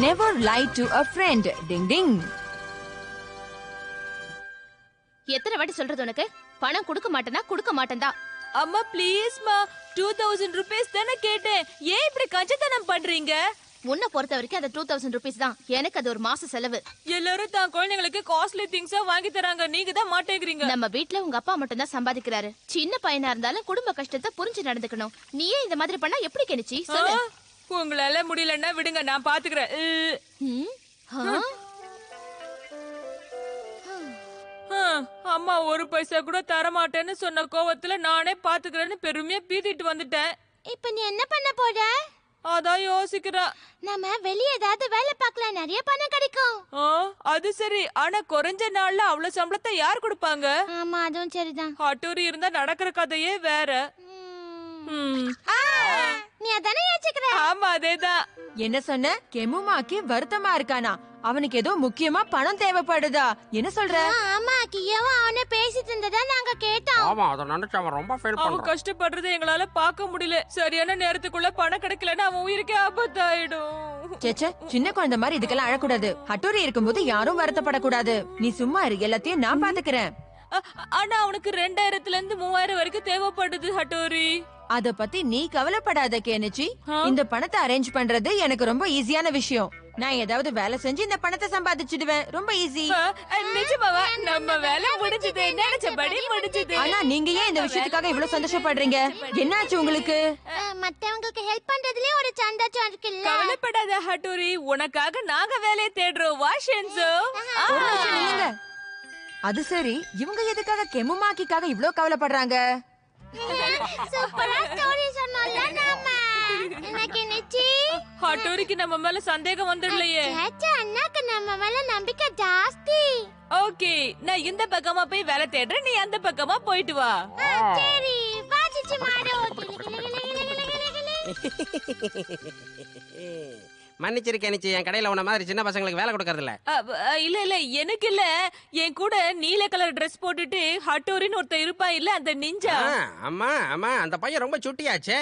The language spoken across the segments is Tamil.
Never lie to a friend. Ding ding. எத்தனை வாட்டி சொல்றது உனக்கு? பணம் கொடுக்க மாட்டேனா கொடுக்க மாட்டேன்டா. அம்மா ப்ளீஸ்மா 2000 ரூபீஸ் தானே கேட்டேன். ஏன் இப்படி கஞ்சத்தனம் பண்றீங்க? உன்னை பொறுத்த வரைக்கும் அது 2000 ரூபீஸ் தான். எனக்கு அது ஒரு மாச செலவு. எல்லாரும் தான் குழந்தைங்களுக்கு காஸ்ட்லி திங்ஸா வாங்கி தராங்க. நீங்க தான் மாட்டேங்கிறீங்க. நம்ம வீட்ல உங்க அப்பா மட்டும் தான் சம்பாதிக்கிறாரு. சின்ன பையனா இருந்தாலும் குடும்ப கஷ்டத்தை புரிஞ்சு நடந்துக்கணும். நீயே இந்த மாதிரி பண்ணா எப்படி கெனிச்சி சொல்லு. உங்களால முடியலன்னா விடுங்க, நான் பாத்துக்கிறேன். அம்மா ஒரு பைசா கூட தரமாட்டேன்னு சொன்ன கோவத்துல நானே பாத்துக்கிறேன்னு பெருமையா பீத்திட்டு வந்துட்டேன். இப்ப நீ என்ன பண்ண போற? அதான் யோசிக்கிறா. நாம வெளிய ஏதாவது வேலை பார்க்கலாம், நிறைய பணம் கிடைக்கும். அது சரி, ஆனா குறைஞ்ச நாள்ல அவ்வளவு சம்பளத்தை யார் கொடுப்பாங்க? ஆமா, அதுவும் சரிதான். ஹட்டூரி இருந்தா நடக்கிற கதையே வேற. நீ அதானே யோசிக்கிற? ஆமா, அதேதான். என்ன சொன்ன? கெமுமாக்கி வருத்தமா இருக்கானா? அவனுக்கு ஏதோ முக்கியமா பணம் தேவைப்படுதா? என்ன சொல்ற? ஆமா, கியோவும் அவனே பேசிட்டு இருந்ததா நாங்க கேட்டோம். ஆமா, அத நினைச்சு அவன் ரொம்ப ஃபீல் பண்றான். அவன் கஷ்டப்படுறதை எங்களால பார்க்க முடியல. சரியான நேரத்துக்குள்ள பணம் கிடைக்கலன்னா அவன் உயிருக்கே ஆபத்தாயிடும். சேச்சே, சின்ன குழந்தை மாதிரி இதுக்கெல்லாம் அழக்கூடாது. ஹட்டோரி இருக்கும்போது யாரும் வருத்தப்படக்கூடாது. நீ சும்மா இரு, எல்லாத்தையும் நான் பாத்துக்கிறேன். ஆனா அவனுக்கு 2000ல இருந்து 3000 வரைக்கும் தேவைப்படுது ஹட்டோரி. அத பத்தி நீ கவலைப்படாத கேனிச்சி. இந்த பணத்தை அரேஞ்ச் பண்றது எனக்கு ரொம்ப ஈஸியான விஷயம். நான் ஏதாவது வேலை செஞ்சு இந்த பணத்தை சம்பாதிச்சிடுவேன். ரொம்ப ஈஸி. நிஜமாவா? நம்ம வேலை முடிஞ்சது, நினைச்சபடி முடிஞ்சது. ஆனா நீங்க ஏன் இந்த விஷயத்துக்காக இவ்வளவு சந்தோஷப்படுறீங்க? என்னாச்சு உங்களுக்கு? மத்தவங்களுக்கு ஹெல்ப் பண்றதுலயே ஒரு சந்தோஷம் இருக்குல்ல. கவலைப்படாத ஹட்டோரி, உனக்காக நாங்க வேலையை தேடுறோம். வா ஷென்சோ. ஒரு நிமிஷம் நில்லுங்க. அது சரி, இவங்க எதுக்காக கெமுமாக்கிக்காக இவ்ளோ கவலைப்படுறாங்க? சூப்பரா ஸ்டோரி சொன்னோம்ல நாம. எனக்கு நிச்சி ஹட்டோரிக்கு நம்ம மேல சந்தேகம் வந்துடலையே. சேச்சா, அண்ணாக்கு நம்ம மேல நம்பிக்கை ஜாஸ்தி. ஓகே, நான் இந்த பக்கமா போய் வேலை தேடுறேன், நீ அந்த பக்கமா போயிட்டு வா. சரி, வா சிச்சி மாடு. மன்னிச்சிருக்கேன் நிச்சி, என் கடையில உன மாதிரி சின்ன பசங்களுக்கு வேலை கொடுக்கறது இல்ல. இல்ல இல்ல, எனக்கு இல்ல. என் கூட நீல கலர் Dress போட்டுட்டு ஹட்டோரின்னு ஒருத்தர் இருப்பா இல்ல, அந்த நிஞ்சா. ஆமா ஆமா, அந்த பையன் ரொம்ப சுட்டியாச்சே.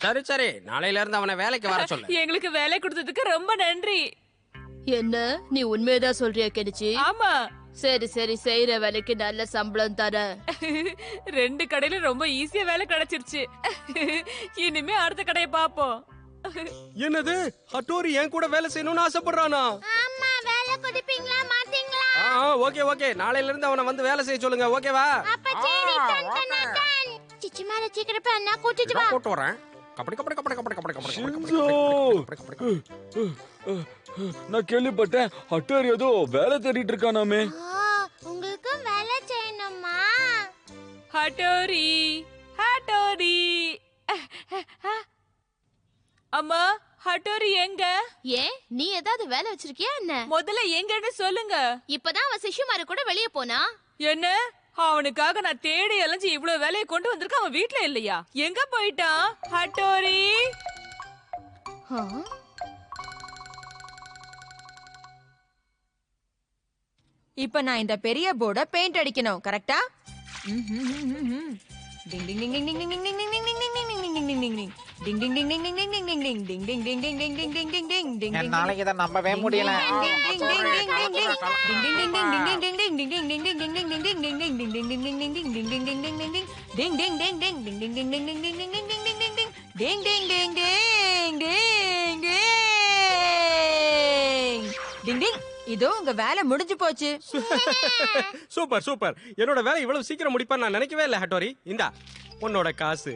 சரி சரி, நாளையில இருந்து அவனை வேலைக்கு வர சொல்லு. எங்களுக்கு வேலை கொடுத்ததுக்கு ரொம்ப நன்றி. என்ன, நீ உண்மையதான் சொல்றியா கெனிச்சி? ஆமா. சரி சரி, செய்யற வேலைக்கு நல்ல சம்பளம் தர. 2 கடையில ரொம்ப ஈஸியா வேலை கிடைச்சிருச்சு. இனிமே அடுத்த கடையை பாப்போம். என்னது, ஹட்டோரி என் கூட வேலை செய்யணும்னு ஆசைப்படுறானா? ஆமா, வேலை கொடுப்பீங்களா மாட்டீங்களா? ஓகே ஓகே, நாளையில இருந்து அவனை வந்து வேலை செய்ய சொல்லுங்க. ஓகேவா? அப்ப சரி, டன் டன் டன். சிச்சி மாடு சீக்கிரம் போய் அண்ணா கூட்டிட்டு வா. கூட்டு வரேன். கபடி கபடி கபடி கபடி கபடி கபடி ஷின்சோ, நான் கேள்விப்பட்டேன் ஹட்டோரி ஏதோ வேலை தேடிட்டு இருக்கானாமே. உங்களுக்கு வேலை செய்யணுமா? Hattori Hattori. அம்மா, ஹட்டோரி எங்க? ஏன், நீ ஏதாவது வேலை வச்சிருக்கியா என்ன? முதல்ல எங்கன்னு சொல்லுங்க. இப்பதான் அவன் சிஷுமாரு கூட வெளியே போனா. என்ன, அவனுக்காக நான் தேடி அலைஞ்சு இவ்வளவு வேலையை கொண்டு வந்திருக்க, அவன் வீட்ல இல்லையா? எங்க போயிட்டான் ஹட்டோரி? இப்ப நான் இந்த பெரிய போர்ட பெயிண்ட் அடிக்கணும், கரெக்டா? என்னால இதை நம்பவே முடியல. இதோ உங்க வேலை முடிஞ்சு போச்சு. சூப்பர் சூப்பர், என்னோட வேலை இவ்வளவு சீக்கிரம் முடிப்பா நான் நினைக்கவே இல்ல ஹட்டோரி. இந்தா உன்னோட காசு.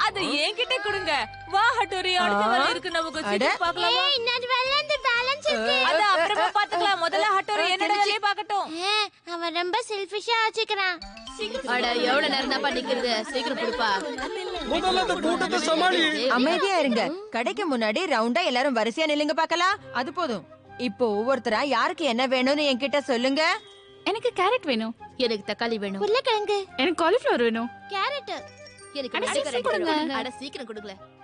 அது என்கிட்ட கொடுங்க. வா ஹட்டோரி, அடுத்த வேலை இருக்கு நமக்கு. சீக்கிரம் பார்க்கலாமா? இன்னொரு வேலை இந்த பேலன்ஸ் இருக்கு. அத அப்புறமா பாத்துக்கலாம். முதல்ல ஹட்டோரி என்னோட வேலையை பார்க்கட்டும். அவன் ரொம்ப செல்ஃபிஷா ஆச்சுக்கிறான். அட, எவ்வளவு நேரம் தான் பண்ணிக்கிறது? சீக்கிரம் கொடுப்பா. முதல்ல அந்த கூட்டத்தை சமாளி. அமைதியா இருங்க. கடைக்கு முன்னாடி ரவுண்டா எல்லாரும் வரிசையா நில்லுங்க பார்க்கலாம். அது போதும். இப்போ ஒவ்வொருத்தரா யாருக்கு என்ன வேணும்னு என்கிட்ட சொல்லுங்க. எனக்கு கேரட் வேணும். எனக்கு தக்காளி வேணும். உருளைக்கிழங்கு. எனக்கு காலிஃப்ளவர் வேணும். கேரட். எனக்கு அட, சீக்கிரம் கொடுங்க. அட, சீக்கிரம் கொடுங்களே.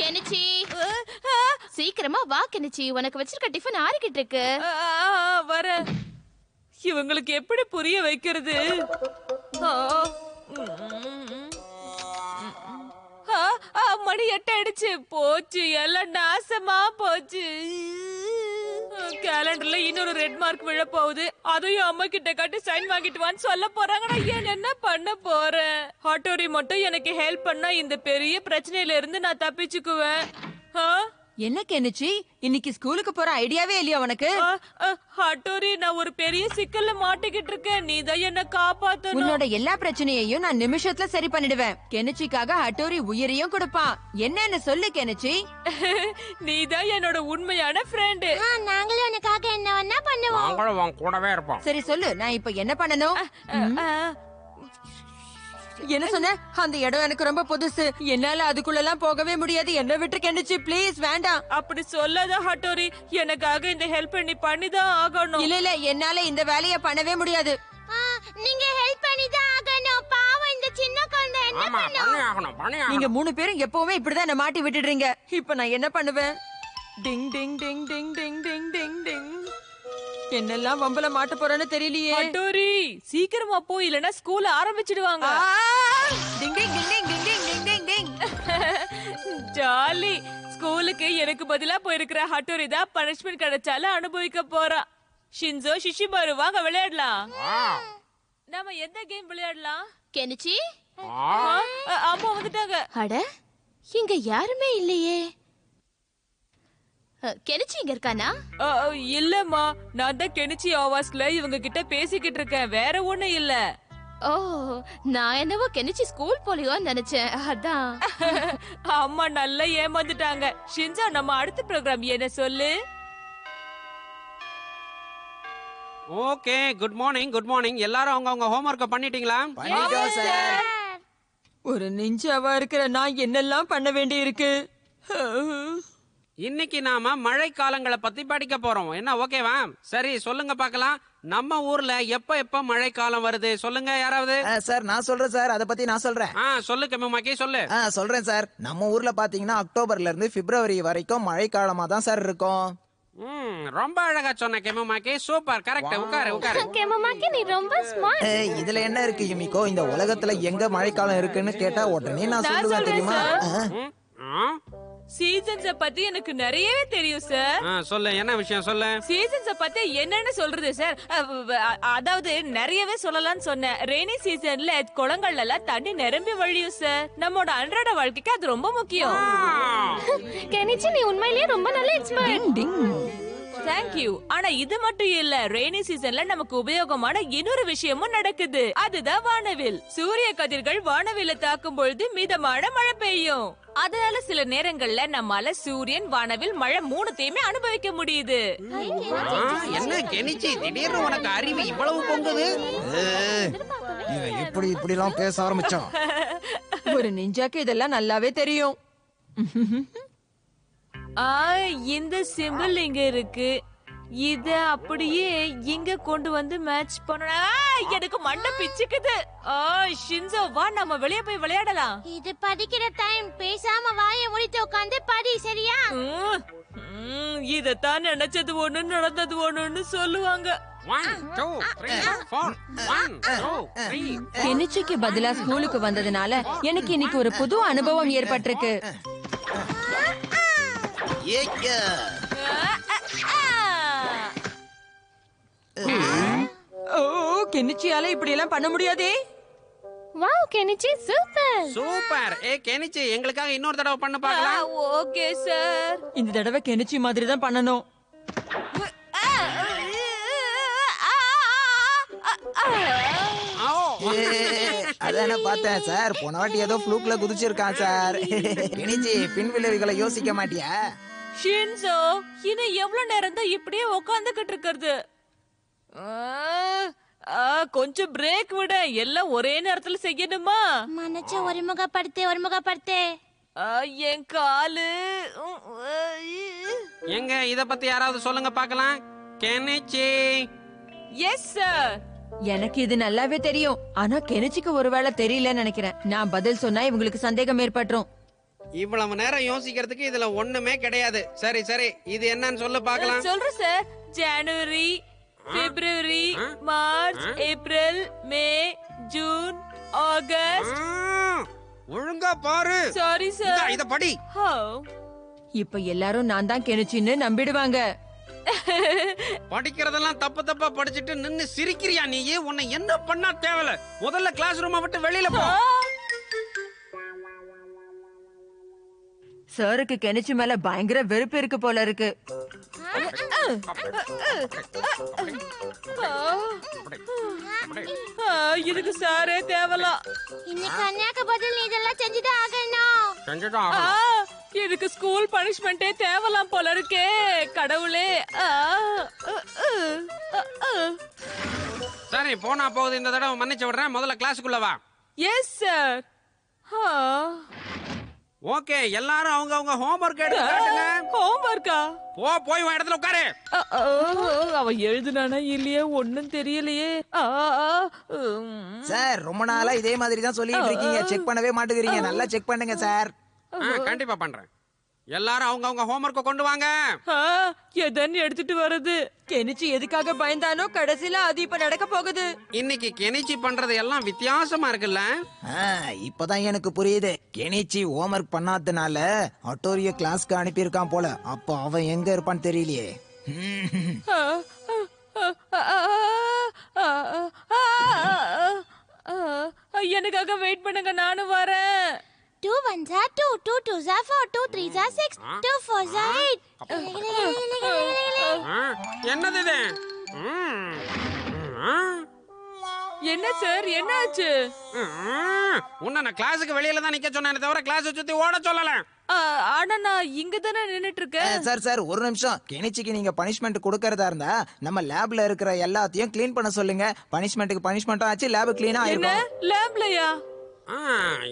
கெனிச்சி சீக்கிரமா வா கெனிச்சி, உனக்கு வச்சிருக்க டிஃபன் ஆறிக்கிட்டு இருக்கு. வர இவங்களுக்கு எப்படி புரிய வைக்கிறது? ஆ, மணி 8 ஆயிடுச்சு. போச்சு, எல்லாம் நாசமா போச்சு. கேலண்டர்ல இன்னொரு ரெட் மார்க் விழ போகுது. அதையும் அம்மா கிட்ட காட்டி சைன் வாங்கிட்டு வான்னு சொல்ல போறாங்க. நான் ஏன் என்ன பண்ண போறேன்? ஹாட்டோரி மட்டும் எனக்கு ஹெல்ப் பண்ணா இந்த பெரிய பிரச்சனையில இருந்து நான் தப்பிச்சுக்குவேன். என்ன கெனிச்சி, இன்னைக்கு ஸ்கூலுக்கு போற ஐடியாவே இல்லையா உனக்கு? ஹாட்டோரி, நான் ஒரு பெரிய சிக்கல்ல மாட்டிக்கிட்டு இருக்கேன். நீ தான் என்ன காப்பாத்தணும். உன்னோட எல்லா பிரச்சனையையும் நான் நிமிஷத்துல சரி பண்ணிடுவேன். கெனிச்சிக்காக ஹட்டோரி உயிரையும் கொடுப்பான். என்னன்னு சொல்லு கெனிச்சி. நீ தான் என்னோட உண்மையான ஃப்ரெண்டு. நாங்களும் உனக்காக என்ன வேணா பண்ணுவோம். நாங்களும் உன் கூடவே இருப்போம். சரி சொல்லு, நான் இப்ப என்ன பண்ணணும்? என்ன சொன்ன? அந்த இடம் எனக்கு ரொம்ப புதுசு. என்னால அதுக்குள்ளலாம் போகவே முடியாது. என்ன விட்டு கெனிச்சி ப்ளீஸ், வேண்டாம். அப்படி சொல்லாத ஹாட்டோரி. எனக்காக இந்த ஹெல்ப் நீ பண்ணிதான் ஆகணும். இல்ல இல்ல, என்னால இந்த வேலைய பண்ணவே முடியாது. நீங்க ஹெல்ப் பண்ணி தான் ஆகணும். பாவம் இந்த சின்ன குழந்தை என்ன ஆமா, பண்ணி ஆகணும், பண்ணி ஆகணும். நீங்க 3 பேரும் எப்பவுமே இப்படிதான் என்ன மாட்டி விட்டுடுறீங்க. இப்ப நான் என்ன பண்ணுவேன்? டிங் டிங் டிங் டிங் டிங் டிங் டிங் டிங். என்னெல்லாம் வம்பல மாட்ட போறேன்னு தெரியலையே. ஹாட்டோரி, சீக்கிரமா போ, இல்லனா ஸ்கூல் ஆரம்பிச்சிடுவாங்க. டிங் டிங் டிங் டிங் டிங் டிங் டிங் டிங். ஜாலி. ஸ்கூலுக்கு எனக்கு பதிலா போயிருக்கிற ஹாட்டோரி தான் பனிஷ்மென்ட் கிடைச்சாலும் அனுபவிக்க போறா. ஷின்சோ, ஷிஷிமாரு, வாங்க விளையாடலாம். நாம எந்த கேம் விளையாடலாம்? கெனிச்சி, அம்மா வந்துட்டாங்க. அட இங்க யாருமே இல்லையே. கெனிச்சி இங்க இருக்கானா? இல்லம்மா, நான் தான் கெனிச்சி ஆவாஸ்ல இவங்க கிட்ட பேசிக்கிட்டு இருக்கேன். வேற ஒண்ணு இல்ல. ஓ, நான் என்னவோ கெனிச்சி ஸ்கூல் போலியோன்னு நினைச்சேன். அதான். அம்மா நல்லா ஏமாந்துட்டாங்க. ஷின்சா, நம்ம அடுத்த ப்ரோக்ராம் என்ன சொல்லு? Okay, good morning, good morning. எல்லாரும் அவங்க ஹோம்வொர்க்க பண்ணிட்டீங்களா? பண்ணிட்டோம் சார். ஒரு நிஞ்சாவா இருக்கிற நான் என்னெல்லாம் பண்ண வேண்டி இருக்கு. இன்னைக்கு நாம மழை காலங்களை பத்தி படிக்க போறோம். என்ன ஓகேவா? சரி, சொல்லுங்க பார்க்கலாம். நம்ம ஊர்ல எப்ப எப்ப மழை காலம் வருது சொல்லுங்க யாராவது. சார் நான் சொல்றேன் சார், அத பத்தி நான் சொல்றேன். சொல்லு கெமுமாக்கி, சொல்லு. சொல்றேன் சார். நம்ம ஊர்ல பாத்தீங்கன்னா அக்டோபர்ல இருந்து பிப்ரவரி வரைக்கும் மழை காலமா தான் சார் இருக்கும். ரொம்ப அழகா சொன்ன கெமுமாக்கி. Super, correct. உட்காரு உட்காரு. கெமமாக்கி, நீ ரொம்ப ஸ்மார்ட். இதுல என்ன இருக்கு யுமிகோ? இந்த உலகத்துல எங்க மழைக்காலம் இருக்குன்னு கேட்டா உடனே நான் சொல்லுவேன் தெரியுமா? சீசன்ஸ பத்தி எனக்கு நிறையவே தெரியும் சார். சொல்லு, என்ன விஷயம் சொல்லு. சீசன்ஸ பத்தி என்னன்னு சொல்றது சார்? அதாவது நிறையவே சொல்லலாம்னு சொன்னேன். ரெய்னி சீசன்ல குளங்கள்ல எல்லாம் தண்ணி நிரம்பி வழியும் சார். நம்மோட அன்றாட வாழ்க்கைக்கு அது ரொம்ப முக்கியம். கெனிச்சி, நீ உண்மையிலேயே ரொம்ப நல்ல எக்ஸ்பர்ட். டிங் டிங். தேங்க்யூ. ஆனா இது மட்டும் இல்ல, ரெய்னி சீசன்ல நமக்கு உபயோகமான இன்னொரு விஷயமும் நடக்குது. அதுதான் வானவில். சூரிய கதிர்கள் வானவில தாக்கும் பொழுது மிதமான மழை பெய்யும். அதனால சில நேரங்கள்ல நம்மால சூரியன், வானவில், மழை 3த்தையுமே அனுபவிக்க முடியுது. என்ன கெனிச்சி, திடீர்னு உனக்கு அறிவு இவ்வளவு பொங்குது? இவன் எப்படி இப்படி எல்லாம் பேச ஆரம்பிச்சான்? ஒரு நிஞ்சாக்கு இதெல்லாம் நல்லாவே தெரியும். இந்த சிம்பிள் இங்க இருக்கு. இத அப்படியே இங்க கொண்டு வந்து மேட்ச் பண்ணணும். எனக்கு மண்டை பிச்சுக்குது. ஷின்சோ, வா நம்ம வெளிய போய் விளையாடலாம். இது படிக்கிற டைம். பேசாம வாயை மூடிட்டு உட்கார்ந்து படி, சரியா? இதத்தான் நினைச்சது ஒண்ணு, நடந்தது ஒண்ணுன்னு சொல்லுவாங்க. 1 2 3 4 1 2 3. கெனிச்சிக்கு பதிலா ஸ்கூலுக்கு வந்ததுனால எனக்கு இன்னைக்கு ஒரு புது அனுபவம் ஏற்பட்டிருக்கு. கெனிச்சியால இப்படி எல்லாம் பண்ண முடியாதே. Wow Kenichi, super. Super. Kenichi, எங்களுக்காக இன்னொரு தடவை பண்ணு பார்க்கலாம். Okay sir. இந்த தடவை கெனிச்சி மாதிரி தான் பண்ணணும். அதான பார்த்தேன் சார். போன வாட்டி ஏதோ ஃப்ளூக்ல குதிச்சிருக்கான் சார். கெனிச்சி, பின் விளைவுகளை யோசிக்க மாட்டியா? ஷின்சோ, இன்னும் எவ்வளவு நேரம் தான் இப்படியே உட்காந்துக்கிட்டு இருக்கிறது? கொஞ்சம் பிரேக் விட. எல்லாம் ஒரே நேரத்துல செய்யணுமா? மனச்ச ஒருமுகப்படுத்து. என் காலு. எங்க இத பத்தி யாராவது சொல்லுங்க பார்க்கலாம். கெனிச்சி. Yes sir. எனக்கு இது நல்லாவே தெரியும். ஆனா கெனிச்சிக்கு ஒருவேளை தெரியலன்னு நினைக்கிறேன். நான் பதில் சொன்னா இவங்களுக்கு சந்தேகம் ஏற்பட்டுரும். இவ்வளவு நேரம் யோசிக்கிறதுக்கு இதுல ஒண்ணுமே கிடையாது. சரி சரி, இது என்னன்னு சொல்லு பார்க்கலாம். சொல்றேன் சார். ஜனவரி, பிப்ரவரி, மார்ச், ஏப்ரல், மே, ஜூன், ஆகஸ்ட். ஒழுங்கா பாரு. Sorry sir. இத படி. இப்ப எல்லாரும் நான் தான் கெனிச்சின்னு நம்பிடுவாங்க. படிக்கிறதெல்லாம் தப்பு தப்பா படிச்சிட்டு நின்னு சிரிக்கிறியா நீ? உன்னை என்ன பண்ணா தேவல? முதல்ல கிளாஸ் ரூமை விட்டு வெளியில போ. சாருக்கு கெனிச்சி மேல பயங்கர வெறுப்பு இருக்கு போல இருக்கு. இதுக்கு சாரே தேவலாம். இன்னைக்கு அண்ணாக்கு பதில் நீ இதெல்லாம் செஞ்சுதான் ஆகணும். செஞ்சுதான் இதுக்கு ஸ்கூல் பனிஷ்மெண்டே தேவலாம் போல இருக்கே. கடவுளே. சரி, போனா போகுது. இந்த தடவை மன்னிச்சு விடுறேன். முதல்ல கிளாஸுக்குள்ள வா. Yes sir. ஓகே, எல்லாரும் அவங்க அவங்க ஹோம்வொர்க் எடுத்து காட்டுங்க. ஹோம்வொர்க்கா? போய் உன் இடத்துல உட்காரு. அவன் எழுதுனானா இல்லையே ஒண்ணும் தெரியலையே. சார் ரொம்ப நாளா இதே மாதிரி தான் சொல்லிட்டு இருக்கீங்க, செக் பண்ணவே மாட்டேங்கிறீங்க. நல்லா செக் பண்ணுங்க சார். கண்டிப்பா பண்றேன். எல்லாரும் அவங்க அவங்க ஹோம்வொர்க்க கொண்டு வாங்க. எதன்னு எடுத்துட்டு வருது. கெனிச்சி எதுக்காக பயந்தானோ கடைசியில அது இப்ப நடக்க போகுது. இன்னைக்கு கெனிச்சி பண்றது எல்லாம் வித்தியாசமா இருக்குல்ல? இப்பதான் எனக்கு புரியுது. கெனிச்சி ஹோம்வொர்க் பண்ணாதனால அட்டோரிய கிளாஸ்க்கு அனுப்பியிருக்கான் போல. அப்ப அவன் எங்க இருப்பான்னு தெரியலையே. எனக்காக வெயிட் பண்ணுங்க, நானும் வரேன். 2 1s are 2, 2 2s are 4, 2 3s are 6, 2 4s are 8. என்னது இது? என்ன சார், என்னாச்சு? உன்ன நான் கிளாஸுக்கு வெளியில தான் நிக்க சொன்னேனே தவிர கிளாஸ் சுத்தி ஓட சொல்லல. ஆனா நான் இங்க தானே நின்னுட்டு இருக்கேன். சார் ஒரு நிமிஷம். கெனிச்சிக்கு நீங்க பனிஷ்மெண்ட் கொடுக்கறதா இருந்தா நம்ம லேப்ல இருக்கிற எல்லாத்தையும் கிளீன் பண்ண சொல்லுங்க. பனிஷ்மெண்ட்டுக்கு பனிஷ்மெண்ட்டும் ஆச்சு, லேப் கிளீனா என்ன ஆயிருக்கும். லேப்லயா?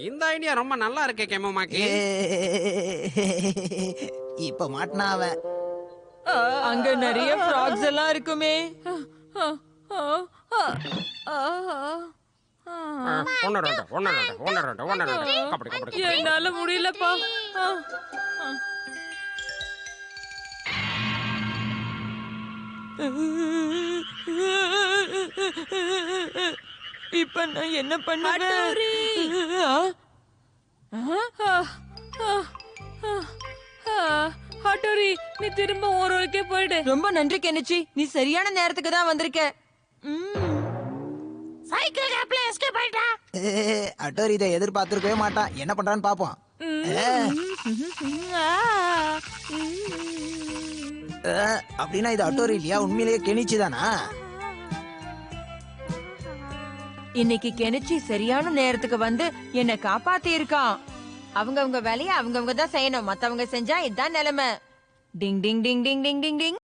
இந்த ஐடியா ரொம்ப நல்லா இருக்கே கெமோமாக்கி. இப்ப மாட்டினா அவன். அங்க நிறைய ஃப்ராக்ஸ் எல்லாம் இருக்குமே. என்னால முடியலப்பா. இப்ப நான் என்ன பண்ணுவேன்? ஹட்டோரி, நீ திரும்ப ஊருக்கே போயிடு. ரொம்ப நன்றி கெனிச்சி, நீ சரியான நேரத்துக்கு தான் வந்திருக்க. அட்டோரி இதை எதிர்பார்த்திருக்கவே மாட்டான். என்ன பண்றான்னு பாப்போம். அப்படின்னா இது அட்டோரி இல்லையா? உண்மையிலேயே கெனிச்சி தானா? இன்னைக்கு கெனிச்சி சரியான நேரத்துக்கு வந்து என்ன காப்பாத்தி இருக்கான். அவங்க வேலையை அவங்க தான் செய்யணும். மத்தவங்க செஞ்சா இதுதான் நிலைமை. டிங் டிங் டிங் டிங் டிங் டிங் டிங்.